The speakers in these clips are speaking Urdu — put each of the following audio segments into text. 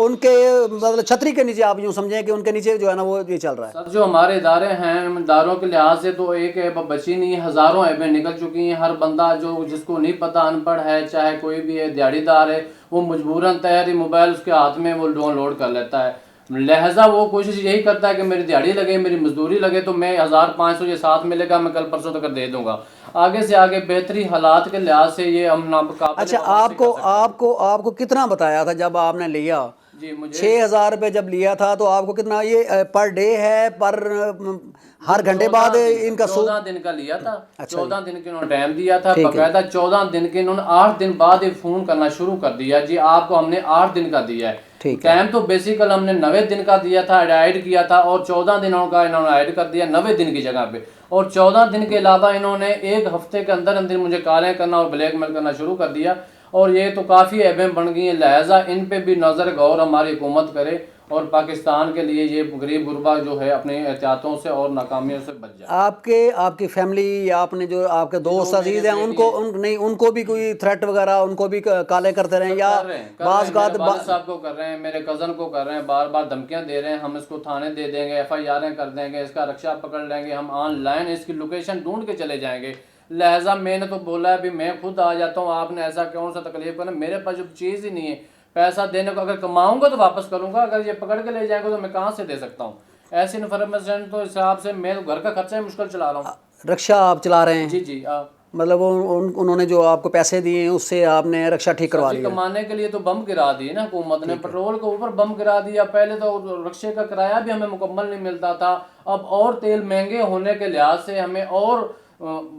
ان کے مطلب چھتری کے نیچے آپ یوں سمجھیں کہ ان کے نیچے جو ہے نا وہ یہ چل رہا ہے. سر جو ہمارے ادارے ہیں اداروں کے لحاظ سے تو ایک ایپ بچی نہیں, ہزاروں ایپیں نکل چکی ہیں. ہر بندہ جو جس کو نہیں پتہ, ان پڑھ ہے چاہے کوئی بھی ہے, دیہڑی دار ہے, وہ مجبوراً تحری موبائل اس کے ہاتھ میں وہ ڈاؤن لوڈ کر لیتا ہے. لہٰذا وہ کوشش یہی کرتا ہے کہ میری دیہڑی لگے, میری مزدوری لگے تو میں 1500 یہ ساتھ ملے گا, میں کل پرسوں تک دے دوں گا. آگے سے آگے بہتری حالات کے لحاظ سے یہ ہم ناقابل. اچھا آپ کو کتنا بتایا تھا جب آپ نے لیا؟ جی مجھے 6000 روپے جب لیا تھا تو آپ کو کتنا یہ پر ڈے ہے پر ہر گھنٹے بعد ان کا 14 دن کا لیا تھا. 14 دن کے انہوں نے ٹائم دیا تھا باقاعدہ. 14 دن کے انہوں نے 8 دن بعد فون کرنا شروع کر دیا, جی آپ کو ہم نے 8 دن کا دیا ہے. ٹائم تو بیسیکل ہم نے 90 دن کا دیا تھا, ایڈ کیا تھا, اور 14 دنوں کا انہوں نے ایڈ کر دیا 90 دن کی جگہ پہ. اور 14 دن کے علاوہ انہوں نے ایک ہفتے کے اندر اندر مجھے کالیں کرنا اور بلیک میل کرنا شروع کر دیا. اور یہ تو کافی ایبیں بن گئی ہیں. لہٰذا ان پہ بھی نظر غور ہماری حکومت کرے اور پاکستان کے لیے یہ غریب غربا جو ہے اپنی احتیاطوں سے اور ناکامیوں سے بچ جائے. آپ کی فیملی یا آپ نے جو آپ کے دوست عزیز ہیں ان کو بھی کوئی تھریٹ وغیرہ ان کو بھی کالیں کرتے رہے ہیں یا بعض والد صاحب کو کر رہے ہیں, میرے کزن کو کر رہے ہیں, بار بار دھمکیاں دے رہے ہیں, ہم اس کو تھانے دے دیں گے, FIR کر دیں گے, اس کا رکشہ پکڑ لیں گے, ہم آن لائن اس کی لوکیشن ڈھونڈ کے چلے جائیں گے. لہٰذا میں نے تو بولا ہے بھی میں خود آ جاتا ہوں, آپ نے ایسا کون سا تکلیف کرنا, میرے پاس جو چیز ہی نہیں ہے پیسہ دینے کو, اگر کماؤں گا تو واپس کروں گا, اگر یہ پکڑ کے لے جائیں گے تو میں کہاں سے دے سکتا ہوں. ایسی انفارمیشن تو حساب سے میں گھر کا خرچہ مشکل چلا رہا ہوں. رکشہ آپ چلا رہے ہیں؟ جی جی. مطلب انہوں نے جو آپ کو پیسے دیے ہیں اس سے آپ نے رکشہ ٹھیک کروا لیا؟ کمانے کے لیے تو بم گرا دیے نا حکومت نے, پیٹرول کے اوپر بم گرا دیا. پہلے تو رکشے کا کرایہ بھی ہمیں مکمل نہیں ملتا تھا, اب اور تیل مہنگے ہونے کے لحاظ سے ہمیں اور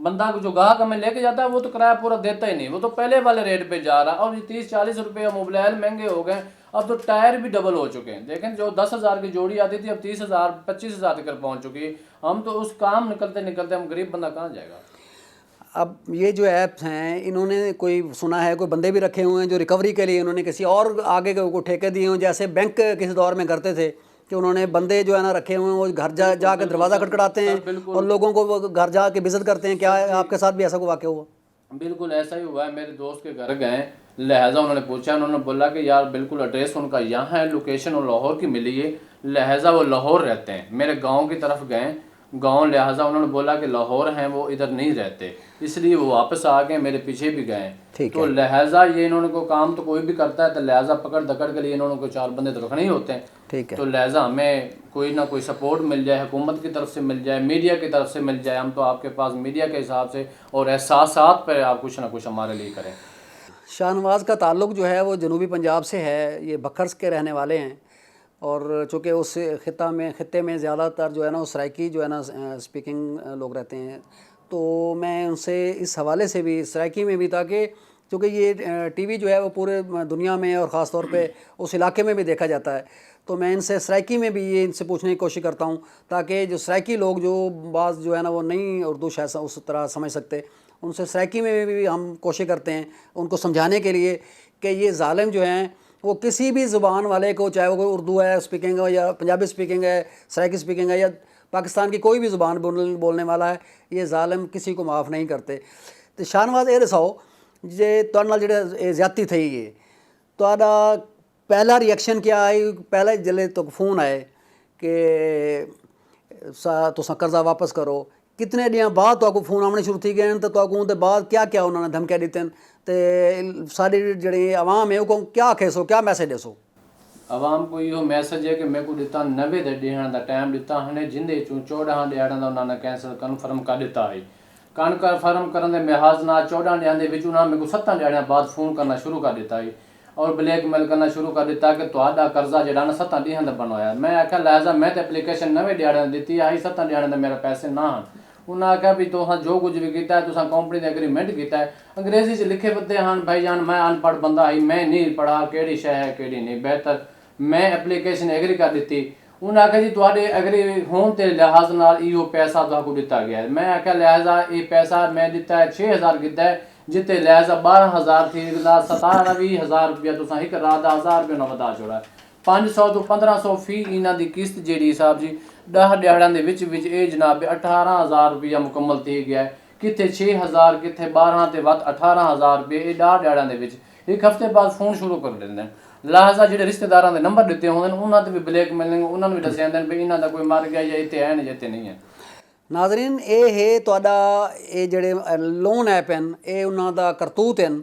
بندہ جو گاہک ہمیں لے کے جاتا ہے وہ تو کرایہ پورا دیتا ہی نہیں, وہ تو پہلے والے ریٹ پہ جا رہا. اور 30-40 روپے موبائل مہنگے ہو گئے, اب تو ٹائر بھی ڈبل ہو چکے ہیں. دیکھیں جو 10,000 کی جوڑی آتی تھی اب 30,000-25,000 تک پہنچ چکی ہے. ہم تو اس کام نکلتے نکلتے ہم غریب بندہ کہاں جائے گا. اب یہ جو ایپس ہیں انہوں نے کوئی سنا ہے کوئی بندے بھی رکھے ہوئے ہیں جو ریکوری کے لیے انہوں نے کسی اور آگے کو ٹھیکے دیے ہوں, جیسے بینک کسی دور میں کرتے تھے کہ انہوں نے بندے جو ہے نا رکھے ہوئے ہیں وہ گھر جا کے دروازہ کھٹکھٹاتے ہیں اور لوگوں کو وہ گھر جا کے وزٹ کرتے ہیں. کیا آپ کے ساتھ بھی ایسا کوئی واقعہ ہوا؟ بالکل ایسا ہی ہوا ہے. میرے دوست کے گھر گئے, لہٰذا انہوں نے پوچھا, انہوں نے بولا کہ یار بالکل ایڈریس ان کا یہاں ہے, لوکیشن اور لاہور کی ملی ہے, لہٰذا وہ لاہور رہتے ہیں. میرے گاؤں کی طرف گئے گاؤں, لہٰذا انہوں نے بولا کہ لاہور ہیں وہ ادھر نہیں رہتے, اس لیے وہ واپس آ گئے, میرے پیچھے بھی گئے. تو لہٰذا یہ انہوں نے کوئی کام تو کوئی بھی کرتا ہے تو لہٰذا پکڑ دکڑ کے لیے انہوں نے کوئی 4 بندے تو رکھنے ہی ہوتے ہیں. تو لہٰذا ہمیں کوئی نہ کوئی سپورٹ مل جائے, حکومت کی طرف سے مل جائے, میڈیا کی طرف سے مل جائے. ہم تو آپ کے پاس میڈیا کے حساب سے اور احساسات پہ آپ کچھ نہ کچھ ہمارے لیے کریں. شاہ نواز کا تعلق جو ہے وہ جنوبی پنجاب سے ہے, یہ بکھرس کے رہنے والے ہیں, اور چونکہ اس خطے میں زیادہ تر جو ہے نا وہ سرائکی جو ہے نا اسپیکنگ لوگ رہتے ہیں, تو میں ان سے اس حوالے سے بھی سرائکی میں بھی, تاکہ چونکہ یہ ٹی وی جو ہے وہ پورے دنیا میں اور خاص طور پہ اس علاقے میں بھی دیکھا جاتا ہے, تو میں ان سے سرائکی میں بھی یہ ان سے پوچھنے کی کوشش کرتا ہوں تاکہ جو سرائکی لوگ جو بعض جو ہے نا وہ نہیں اردو شاید اس طرح سمجھ سکتے, ان سے سرائکی میں بھی ہم کوشش کرتے ہیں ان کو سمجھانے کے لیے کہ یہ ظالم جو ہیں وہ کسی بھی زبان والے کو, چاہے وہ کوئی اردو ہے اسپیکنگ ہے یا پنجابی اسپیکنگ ہے, سرائکی اسپیکنگ ہے یا پاکستان کی کوئی بھی زبان بولنے والا ہے, یہ ظالم کسی کو معاف نہیں کرتے. تو شاہ نواز یہ دساؤ جی تہاڈے نال جڑے زیادتی تھی یہ تہاڈا پہلا ریئیکشن کیا ہے, پہلے جلے تو فون آئے کہ تساں قرضہ واپس کرو, کتنے ڈیاں بعد تو فون آنے شروع تھی گئے, تو اندر بعد کیا کیا انہوں نے دھمکیاں دیتے ہیں, تے ساری جڑی عوام ہے وہ کیا آکھے سو, کیا میسج دے سو؟ عوام کو یہ میسج ہے کہ میں کو دیتا 90 ڈیہاں دا ٹائم دیتا ہے, جندے 14 ڈیہاں دا انہوں نے کینسل کنفرم کر دیتا ہے. کنفرم کرنے دے محاذ نال 14 ڈیہاں دے وچ انہاں میرے کو 7 ڈیہاں بعد فون کرنا شروع کر دیتا ہے اور بلیک میل کرنا شروع کر دیتا کہ تہاڈا قرضہ جڑا نا 7 ڈیہاں دا بنوایا. میں آکھیا لہٰذا میں تے اپلیکیشن 90 ڈیہاں دیتی ہے, 7 ڈیہاں دے میرے پیسے نہ ہیں. انہاں آکھیا بھی تساں جو کچھ بھی کیتا ہے تساں کمپنی دے ایگریمنٹ کیتا ہے, انگریزی چ لکھے پتے ہیں بھائی جان, میں ان پڑھ بندہ آئی, میں نہیں پڑھا کیڑی شے ہے کیڑی نہیں, بہتر میں اپلیکیشن ایگری کر دیتی. انہاں آکھیا جی تہاڈے ایگری ہون تے لحاظ نال ایو پیسہ تہاکو دتا گیا ہے. میں آکھیا لہٰذا یہ پیسہ میں دیتا ہے 6000 کیتا ہے, جتے لہٰذا 12000 تھی 17-20,000 روپیہ تساں ایک رات دا 1000 روپیہ نہ ودا چھوڑا ہے. 500 تو 1500 فی انہاں دی قسط جیڑی صاحب جی 10 ڈیہاڑاں دے وچ اے جناب 18000 روپیہ مکمل تھی گیا ہے. کتے 6000 کتے 12 تے وت 18000 روپیہ, 10 ڈیہاڑاں دے وچ ایک ہفتے بعد فون شروع کر دیندے ہیں. ਲਿਹਾਜ਼ਾ ਜਿਹੜੇ ਰਿਸ਼ਤੇਦਾਰਾਂ ਦੇ ਨੰਬਰ ਦਿੱਤੇ ਹੁੰਦੇ ਨੇ ਉਹਨਾਂ ਤੇ ਵੀ ਬਲੈਕਮੇਲਿੰਗ, ਉਹਨਾਂ ਨੂੰ ਵੀ ਦੱਸਿਆ ਜਾਂਦਾ ਵੀ ਇਹਨਾਂ ਦਾ ਕੋਈ ਮਰ ਗਿਆ ਜਾਂ ਇੱਥੇ ਹੈ ਨੇ ਜਾਂ ਇੱਥੇ ਨਹੀਂ ਹੈ। ਨਾਜ਼ਰੀਨ, ਇਹ ਹੈ ਤੁਹਾਡਾ ਇਹ ਜਿਹੜੇ ਲੋਨ ਐਪ ਹਨ, ਇਹ ਉਹਨਾਂ ਦਾ ਕਰਤੂਤ ਹਨ,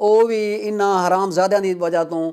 ਉਹ ਵੀ ਇਹਨਾਂ ਹਰਾਮਜ਼ਾਦਿਆਂ ਦੀ ਵਜ੍ਹਾ ਤੋਂ